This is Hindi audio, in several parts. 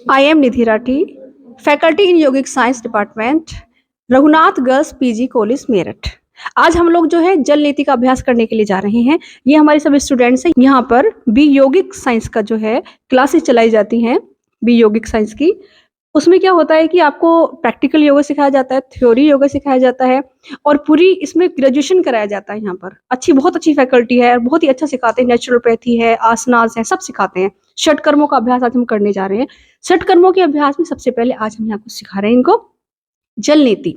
I am Nidhi Rathi, faculty in yogic science department, Raghunath girls PG college Meerut. आज हम लोग जो है जल नीति का अभ्यास करने के लिए जा रहे हैं। ये हमारे सब स्टूडेंट्स हैं। यहाँ पर बी योगिक साइंस का जो है क्लासेस चलाई जाती हैं बी योगिक साइंस की। उसमें क्या होता है कि आपको प्रैक्टिकल योगा सिखाया जाता है, थ्योरी योगा सिखाया जाता है और पूरी इसमें ग्रेजुएशन कराया जाता है। यहाँ पर बहुत अच्छी फैकल्टी है, बहुत ही अच्छा सिखाते हैं। नेचुरोपैथी है, आसनास है, सब सिखाते हैं। षट कर्मों का अभ्यास आज हम करने जा रहे हैं। षट कर्मों के अभ्यास में सबसे पहले आज हम यहाँ कुछ सिखा रहे हैं इनको जल नीति।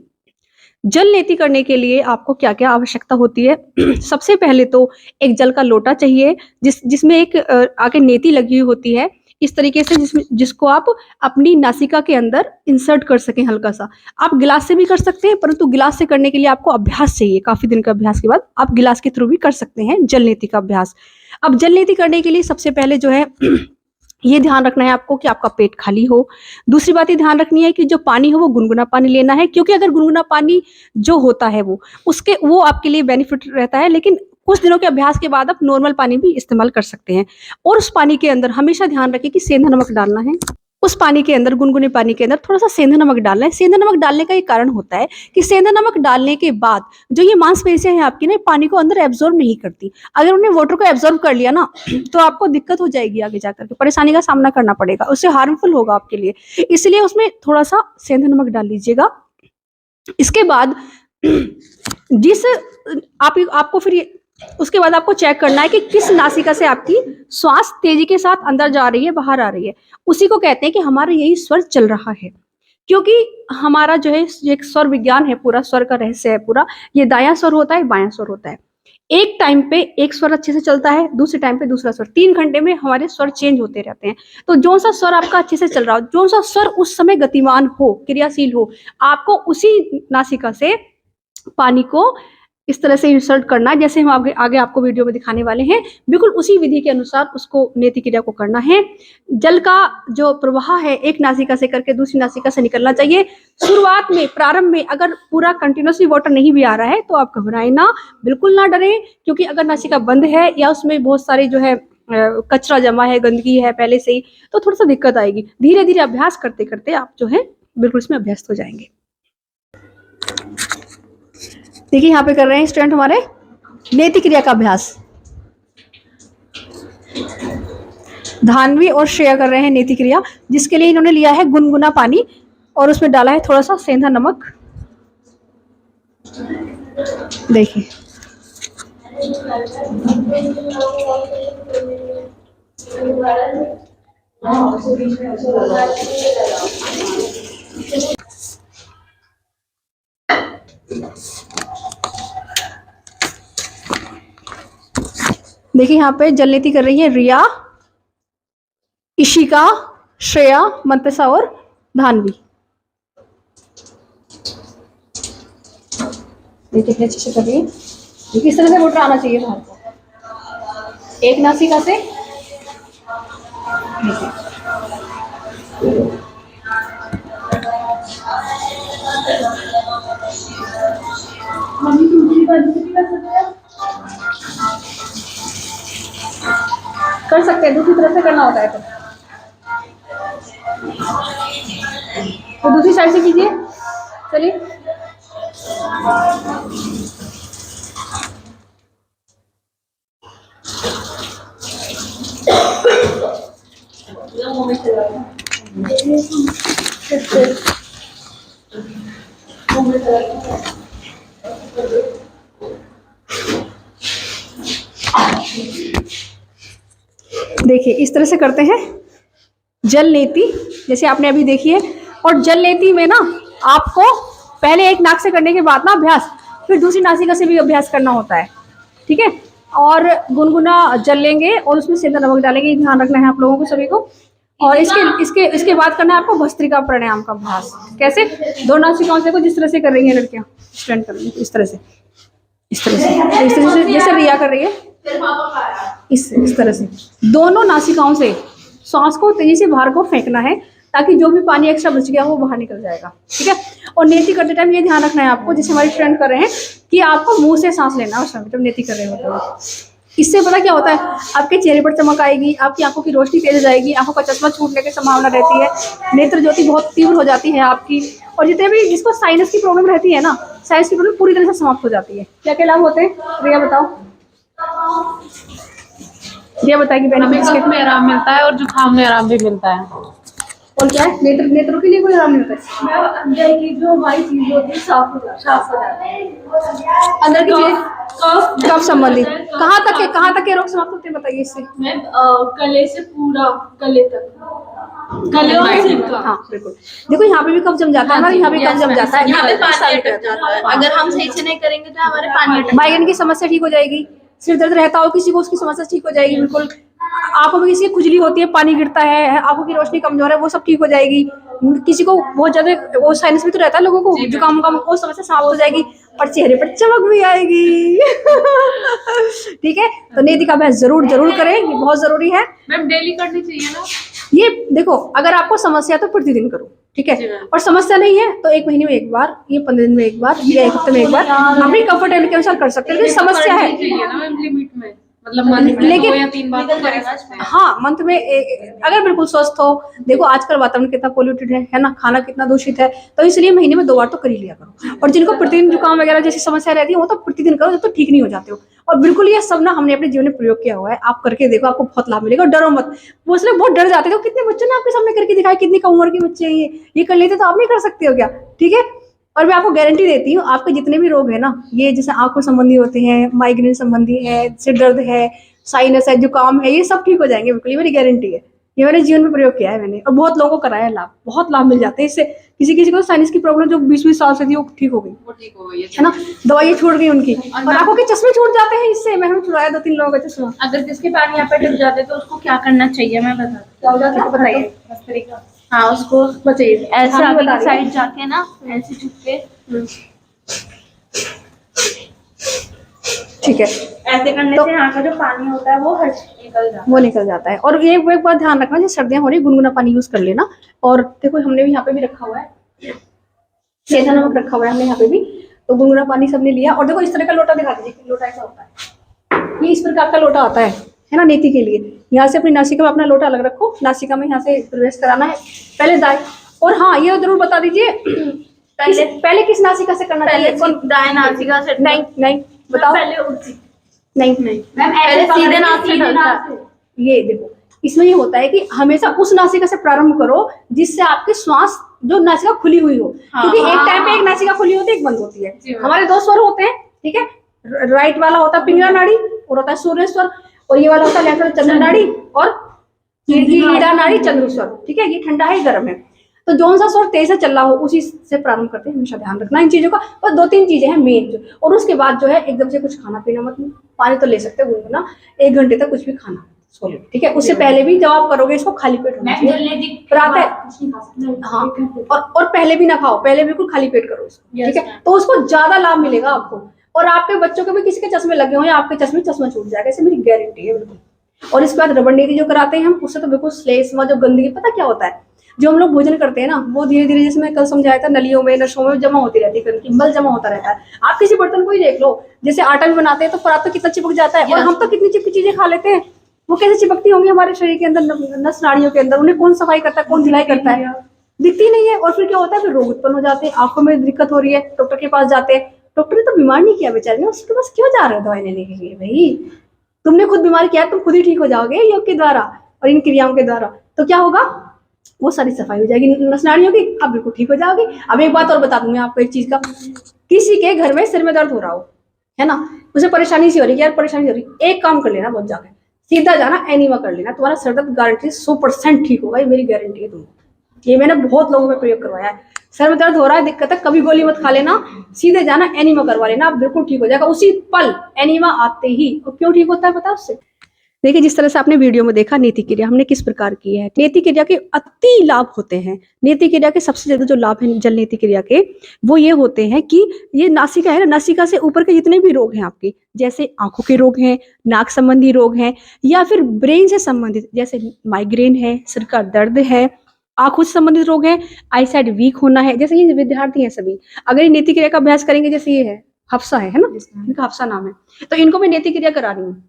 जल नीति करने के लिए आपको क्या क्या आवश्यकता होती है? सबसे पहले तो एक जल का लोटा चाहिए जिसमें एक आगे नेति लगी हुई होती है इस तरीके से, जिसको आप अपनी नासिका के अंदर इंसर्ट कर सकें हल्का सा। आप गिलास से भी कर सकते हैं, परंतु गिलास से करने के लिए आपको अभ्यास चाहिए। काफी दिन का अभ्यास के बाद आप गिलास के थ्रू भी कर सकते हैं जल नीति का अभ्यास। अब जल नीति करने के लिए सबसे पहले जो है ये ध्यान रखना है आपको कि आपका पेट खाली हो। दूसरी बात ये ध्यान रखनी है कि जो पानी हो वो गुनगुना पानी लेना है, क्योंकि अगर गुनगुना पानी जो होता है वो आपके लिए बेनिफिट रहता है। लेकिन कुछ दिनों के अभ्यास के बाद आप नॉर्मल पानी भी इस्तेमाल कर सकते हैं। और उस पानी के अंदर हमेशा ध्यान रखें कि सेंधा नमक डालना है। उस पानी के अंदर, गुनगुने पानी के अंदर थोड़ा सा सेंधा नमक डालना है। सेंधा नमक डालने का एक कारण होता है कि सेंधा नमक डालने के बाद जो ये मांसपेशियां हैं आपकी ना, पानी को अंदर एब्जॉर्ब नहीं करती। अगर उन्हें वाटर को एब्जॉर्ब कर लिया ना तो आपको दिक्कत हो जाएगी, आगे जाकर के परेशानी का सामना करना पड़ेगा, उससे हार्मफुल होगा आपके लिए। इसलिए उसमें थोड़ा सा सेंधा नमक डाल लीजिएगा। इसके बाद आपको फिर उसके बाद आपको चेक करना है कि किस नासिका से आपकी श्वास तेजी के साथ अंदर जा रही है, बाहर आ रही है। उसी को कहते हैं कि हमारा यही स्वर चल रहा है। क्योंकि हमारा जो है एक स्वर विज्ञान है, पूरा स्वर का रहस्य है पूरा। ये दायां स्वर होता है, बायां स्वर होता है। एक टाइम पे एक स्वर अच्छे से चलता है, दूसरे टाइम पे दूसरा स्वर। 3 घंटे में हमारे स्वर चेंज होते रहते हैं। तो जो सा स्वर आपका अच्छे से चल रहा हो, जो सा स्वर उस समय गतिमान हो, क्रियाशील हो, आपको उसी नासिका से पानी को इस तरह से इंसर्ट करना है, जैसे हम आगे आपको वीडियो में दिखाने वाले हैं। बिल्कुल उसी विधि के अनुसार उसको नेति क्रिया को करना है। जल का जो प्रवाह है एक नासिका से करके दूसरी नासिका से निकलना चाहिए। शुरुआत में, प्रारंभ में अगर पूरा कंटिन्यूसली वाटर नहीं भी आ रहा है तो आप घबराएं ना, बिल्कुल ना डरें। क्योंकि अगर नासिका बंद है या उसमें बहुत सारे जो है कचरा जमा है, गंदगी है पहले से ही, तो थोड़ा सा दिक्कत आएगी। धीरे धीरे अभ्यास करते करते आप जो है बिल्कुल इसमें अभ्यस्त हो जाएंगे। देखिए यहाँ पे कर रहे हैं स्टूडेंट हमारे नेति क्रिया का अभ्यास। धान्वी और श्रेया कर रहे हैं नेति क्रिया, जिसके लिए इन्होंने लिया है गुनगुना पानी और उसमें डाला है थोड़ा सा सेंधा नमक। देखिए देखिए यहाँ पे जल नीति कर रही है रिया, इशिका, श्रेया, मंतसा और धानवी। देखिए अच्छे से कर रही है। इस तरह से मोटर आना चाहिए बाहर को, एक नासिका से। कर सकते हैं, दूसरी तरफ से करना होता है तो दूसरी साइड से कीजिए। चलिए देखिए इस तरह से करते हैं जल नीति, जैसे आपने अभी देखी है। और जल नीति में ना आपको पहले एक नाक से करने के बाद ना अभ्यास, फिर दूसरी नासिका से भी अभ्यास करना होता है, ठीक है। और गुनगुना जल लेंगे और उसमें सेंधा नमक डालेंगे, ध्यान रखना है आप लोगों को सभी को। और इसके बाद करना है आपको भस्त्रिका प्राणायाम का अभ्यास। कैसे? 2 नासिकाओं से, जिस तरह से कर रही है लड़कियां, स्टूडेंट कर रही है इस तरह से जैसे रिया कर रही है, इस तरह से दोनों नासिकाओं से सांस को तेजी से बाहर को फेंकना है, ताकि जो भी पानी एक्स्ट्रा बच गया वो बाहर निकल जाएगा, ठीक है। और नेति करते टाइम ये ध्यान रखना है आपको, जैसे हमारे स्टूडेंट कर रहे हैं, कि आपको मुंह से सांस लेना है उस समय जब नेति कर रहे होते हैं। इससे पता क्या होता है, आपके चेहरे पर चमक आएगी, आपकी आंखों की रोशनी तेज हो जाएगी, आंखों का चश्मा छूटने की संभावना रहती है, नेत्र ज्योति बहुत तीव्र हो जाती है आपकी। और जितने भी जिसको साइनस की प्रॉब्लम रहती है ना, साइनस की प्रॉब्लम पूरी तरह से समाप्त हो जाती है। क्या क्या लाभ होते हैं रिया बताओ? रिया बताएगी बेनिफिट्स के। में आराम मिलता है और जुकाम में आराम भी मिलता है। और क्या है, नेत्रों के लिए कोई आराम नहीं होता है, अंदर की जो हमारी चीज होती है साफ हो जाती है, अंदर की चीज कफ संबंधित कहाँ तक के रोग समाप्त होते हैं बताइए इससे? गले से पूरा गले तक, गले और सिर का। हाँ बिल्कुल, देखो यहाँ पे भी कफ जम जाता है, हमारे यहाँ भी कफ जम जाता है, यहाँ पे पानी अटक जाता है, अगर हम सही से नहीं करेंगे तो हमारे पानी अटक। माइग्रेन की समस्या ठीक हो जाएगी, सिर दर्द रहता हो किसी को उसकी समस्या ठीक हो जाएगी बिल्कुल, आंखों में किसी की खुजली होती है, पानी गिरता है, आंखों की रोशनी कमजोर है, वो सब ठीक हो जाएगी। किसी को बहुत ज्यादा वो साइनस भी तो रहता है लोगों को, जुकाम का वो समस्या समाप्त हो जाएगी और चेहरे पर चमक भी आएगी। ठीक है, तो नेति का अभ्यास जरूर करें, ये बहुत जरूरी है। मैम डेली करनी चाहिए ना? ये देखो, अगर आपको समस्या है तो प्रतिदिन करो, ठीक है, और समस्या नहीं है तो 1 महीने में एक बार, ये 15 दिन में एक बार, या 1 हफ्ते में एक बार, अपनी कंफर्टेबल के अनुसार कर सकते हैं। लेकिन समस्या है लिमिट में, मतलब मंथ में 2 या 3 बार तो करेगा। हाँ, मंथ में अगर बिल्कुल स्वस्थ हो, देखो आजकल वातावरण कितना पोल्यूटेड है ना, खाना कितना दूषित है, तो इसलिए महीने में 2 बार तो कर ही लिया करो। और जिनको प्रतिदिन जुकाम वगैरह जैसी समस्या रहती है वो तो प्रतिदिन करो, तो ठीक नहीं हो जाते हो। और बिल्कुल ये सब ना हमने अपने जीवन में प्रयोग किया हुआ है, आप करके देखो, आपको बहुत लाभ मिलेगा। डरो मत, वो इसलिए बहुत डर जाते थे, कितने बच्चों ने आपके सामने करके दिखाया, कितनी कम उम्र के बच्चे हैं ये कर लेते, तो आप नहीं कर सकते हो क्या? ठीक है, और मैं आपको गारंटी देती हूँ, आपके जितने भी रोग है ना, ये जैसे आंखों संबंधी होते हैं, माइग्रेन संबंधी है, सिर दर्द है, साइनस है, जुकाम है, ये सब ठीक हो जाएंगे बिल्कुल, ये मेरी गारंटी है। ये मैंने जीवन में प्रयोग किया है मैंने, और बहुत लोगों को कराया लाभ, बहुत लाभ मिल जाते हैं इससे। किसी को साइनस की प्रॉब्लम जो 20-20 साल से थी वो ठीक हो गई, है ना, दवाइयाँ छूट गई उनकी, और आंखों के चश्मे छूट जाते हैं इससे। मैंने छुड़ाया 2-3 लोगों का चश्मा। अगर जिसके पानी यहाँ पे डूब जाते तो उसको क्या करना चाहिए, मैं बता क्या हो जाता है बताइए? हाँ, उसको बताइए, ऐसे आगे की साइड जाके ना, ऐसे झुक के, ठीक है, ऐसे करने से यहाँ का जो पानी होता है वो निकल जाता है। और ये एक बात ध्यान रखना, जैसे सर्दियां हो रही, गुनगुना पानी यूज कर लेना। और देखो हमने भी यहाँ पे भी रखा हुआ है, सेंधा नमक रखा हुआ है हमने यहाँ पे भी, तो गुनगुना पानी सबने लिया। और देखो इस तरह का लोटा दिखा दीजिए, लोटा ऐसा होता है, ये इस प्रकार का लोटा आता है ना, नेति के लिए। यहाँ से अपनी नासिका में अपना लोटा अलग रखो, नासिका में यहाँ से प्रवेश कराना है पहले दाएं। और हाँ, ये जरूर बता दीजिए, पहले किस नासिका से करना चाहिए? दाएं नासिका से। नहीं बताओ। नहीं मैम, पहले सीधे नाक से ढलता है। ये देखो, इसमें ये होता है कि हमेशा उस नासिका से प्रारंभ करो जिससे आपकी श्वास, जो नासिका खुली हुई हो, क्योंकि एक टाइम पे एक नासिका खुली होती है, एक बंद होती है। हमारे 2 स्वर होते हैं, ठीक है, राइट वाला होता है पिंगला नाड़ी और होता है सूर्य स्वर, और ये वाला होता है लेफ्ट वाला चंद्र नाड़ी और ईड़ा नाड़ी चंद्र स्वर। ठीक है, ये ठंडा है, गर्म है, तो जो सा स्वर तेज से चल रहा हो उसी से प्रारंभ करते हैं। हमेशा ध्यान रखना इन चीजों का। बस 2-3 चीजें हैं मेन जो, और उसके बाद जो है एकदम से कुछ खाना पीना मत, पानी तो ले सकते हो गुनगुना, 1 घंटे तक कुछ भी खाना सोलिड, ठीक है। उससे पहले भी जब आप करोगे इसको खाली पेट होना चाहिए, हाँ, और पहले भी ना खाओ, पहले बिल्कुल खाली पेट करो इसको, ठीक है, तो उसको ज्यादा लाभ मिलेगा आपको। और आपके बच्चों के भी किसी के चश्मे लगे हो या आपके चश्मा छूट जाएगा, ऐसे मेरी गारंटी है बिल्कुल। और इसके बाद रबड़ नीति जो कराते हैं हम, उससे तो बिल्कुल श्लेष्मा जो गंदगी, पता क्या होता है, जो हम लोग भोजन करते हैं ना, वो धीरे धीरे, जैसे मैं कल समझाया था, नलियों में, नसों में जमा होती रहती है गंदगी, मल जमा होता रहता है। आप किसी बर्तन को ही देख लो, जैसे आटा भी बनाते हैं तो परात तो कितना चिपक जाता है, और हम तो कितनी चिपकी चीजें खा लेते हैं, वो कैसे चिपकती होंगी हमारे शरीर के अंदर, नस नाड़ियों के अंदर, उन्हें कौन सफाई करता है, कौन धुलाई करता है? दिखती नहीं है। और फिर क्या होता है, फिर रोग उत्पन्न हो जाते हैं, आंखों में दिक्कत हो रही है, डॉक्टर के पास जाते हैं, डॉक्टर ने तो बीमार नहीं किया बेचारे ने, उसके पास क्यों जा रहे हो दवाई लेने के लिए? भाई तुमने खुद बीमार किया, तुम खुद ही ठीक हो जाओगे योग के द्वारा और इन क्रियाओं के द्वारा। तो क्या होगा, वो सारी सफाई हो जाएगी नस नाड़ियों की, आप बिल्कुल ठीक हो जाओगे। अब एक बात और बता दूं मैं आपको एक चीज का, किसी के घर में सिर में दर्द हो रहा हो, है ना, उसे परेशानी सी हो रही है, यार परेशानी हो रही है, एक काम कर लेना, बहुत जाके सीधा जाना एनीमा कर लेना, तुम्हारा सर दर्द गारंटी 100% ठीक होगा, ये मेरी गारंटी है तुमको। ये मैंने बहुत लोगों में प्रयोग करवाया है। सर में दर्द हो रहा है, दिक्कत है, कभी गोली मत खा लेना, सीधे जाना एनीमा करवा लेना, आप बिल्कुल ठीक हो जाएगा उसी पल, एनीमा आते ही। और क्यों ठीक होता है पता है उससे? देखिए, जिस तरह से आपने वीडियो में देखा नेति क्रिया हमने किस प्रकार की है। नेति क्रिया के अति लाभ होते हैं। नेति क्रिया के सबसे ज्यादा जो लाभ है जल नेति क्रिया के, वो ये होते हैं कि ये नासिका है ना, नासिका से ऊपर के जितने भी रोग हैं आपके, जैसे आंखों के रोग हैं, नाक संबंधी रोग हैं, या फिर ब्रेन से संबंधित, जैसे माइग्रेन है, सिर का दर्द है, आंखों से संबंधित रोग है, आई साइड वीक होना है, जैसे ये विद्यार्थी हैं सभी, अगर ये नेति क्रिया का अभ्यास करेंगे, जैसे ये है हफ्सा है ना, इनका हफ्सा नाम है, तो इनको मैं नेति क्रिया करा रही हूँ,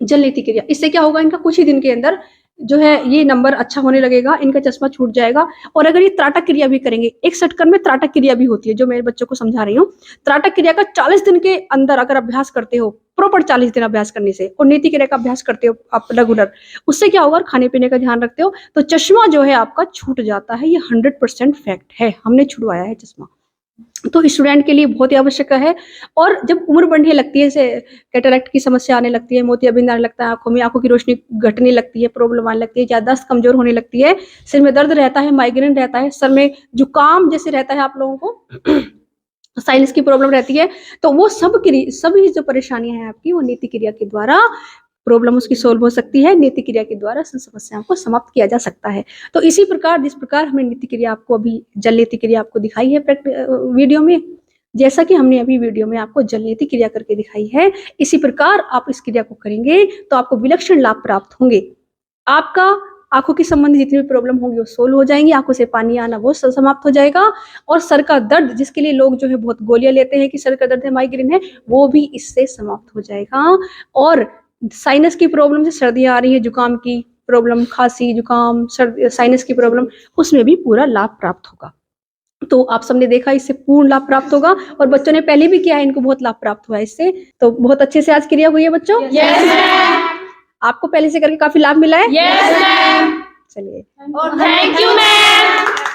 जल नीति क्रिया, इससे क्या होगा, इनका कुछ ही दिन के अंदर जो है ये नंबर अच्छा होने लगेगा, इनका चश्मा छूट जाएगा। और अगर ये त्राटक क्रिया भी करेंगे, एक षटकन में त्राटक क्रिया भी होती है, जो मेरे बच्चों को समझा रही हूँ। त्राटक क्रिया का 40 दिन के अंदर अगर अभ्यास करते हो, प्रॉपर 40 दिन अभ्यास करने से, और नीति क्रिया का अभ्यास करते हो आप रेगुलर, उससे क्या होगा, खाने पीने का ध्यान रखते हो, तो चश्मा जो है आपका छूट जाता है। ये 100% फैक्ट है, हमने छुड़वाया है चश्मा। तो स्टूडेंट के लिए बहुत ही आवश्यक है। और जब उम्र बढ़ने लगती है, जैसे कैटरैक्ट की समस्या आने लगती है, मोतियाबिंद आने लगता है आंखों में, आंखों की रोशनी घटने लगती है, प्रॉब्लम आने लगती है, याददाश्त कमजोर होने लगती है, सिर में दर्द रहता है, माइग्रेन रहता है, सर में जुकाम जैसे रहता है आप लोगों को, साइनस की प्रॉब्लम रहती है, तो वो सभी जो परेशानियां हैं आपकी, वो नीति क्रिया के द्वारा प्रॉब्लम उसकी सोल्व हो सकती है। नीति क्रिया के द्वारा समस्याओं को समाप्त किया जा सकता है। तो इसी प्रकार, जिस प्रकार हमने नीति क्रिया आपको अभी जल नीति क्रिया आपको दिखाई है वीडियो में, जैसा कि हमने अभी वीडियो में आपको जल नीति क्रिया करके दिखाई है, इसी प्रकार आप इस क्रिया को करेंगे तो आपको विलक्षण लाभ प्राप्त होंगे। आपका आंखों की संबंधी जितनी भी प्रॉब्लम होगी वो सोल्व हो जाएंगी, आंखों से पानी आना वो समाप्त हो जाएगा, और सर का दर्द, जिसके लिए लोग जो है बहुत गोलियां लेते हैं कि सर का दर्द है, माइग्रेन है, वो भी इससे समाप्त हो जाएगा। और साइनस की प्रॉब्लम, से सर्दियां आ रही है, जुकाम की प्रॉब्लम, खांसी जुकाम, साइनस की प्रॉब्लम, उसमें भी पूरा लाभ प्राप्त होगा। तो आप सबने देखा, इससे पूर्ण लाभ प्राप्त होगा, और बच्चों ने पहले भी किया है, इनको बहुत लाभ प्राप्त हुआ है इससे। तो बहुत अच्छे से आज क्रिया हुई है बच्चों। Yes ma'am. आपको पहले से करके काफी लाभ मिला है। Yes ma'am. चलिए, और थैंक यू मैम।